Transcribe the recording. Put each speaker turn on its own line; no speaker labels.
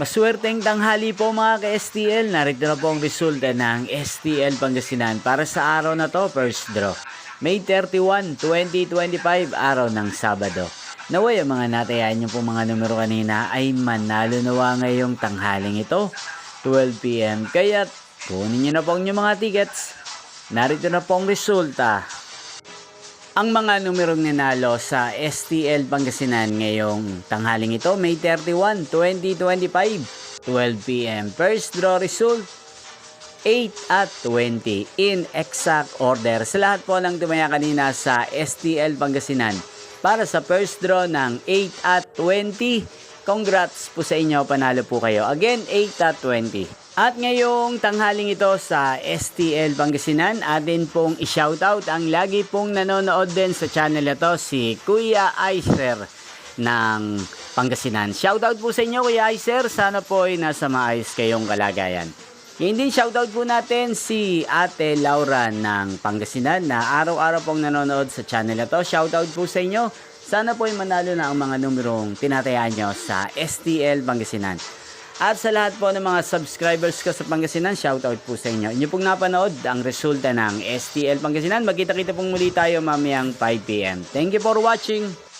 Maswerteng tanghali po mga ka-STL. Narito na po ang resulta ng STL Pangasinan para sa araw na to, first draw. May 31, 2025, araw ng Sabado. Naway ang mga natayan nyo pong mga numero kanina ay manalo nawa ngayong tanghaling ito, 12 PM. Kaya kunin nyo na po ang mga tickets. Narito na po ang resulta. Ang mga numerong nanalo sa STL Pangasinan ngayong tanghaling ito, May 31, 2025, 12 PM. First draw result, 8 at 20 in exact order. Sa lahat po ng tumaya kanina sa STL Pangasinan para sa first draw ng 8 at 20, congrats po sa inyo, panalo po kayo. Again, 8 at 20. At ngayong tanghaling ito sa STL Pangasinan, atin pong i-shoutout ang lagi pong nanonood din sa channel na to, si Kuya Aiser ng Pangasinan. Shoutout po sa inyo Kuya Aiser, sana po ay nasa maayos kayong kalagayan. Ngayon din shoutout po natin si Ate Laura ng Pangasinan na araw-araw pong nanonood sa channel na to. Shoutout po sa inyo, sana po ay manalo na ang mga numerong tinatayaan nyo sa STL Pangasinan. At sa lahat po ng mga subscribers ko sa Pangasinan, shoutout po sa inyo. Inyo pong napanood ang resulta ng STL Pangasinan. Magkita-kita pong muli tayo mamayang 5 PM. Thank you for watching.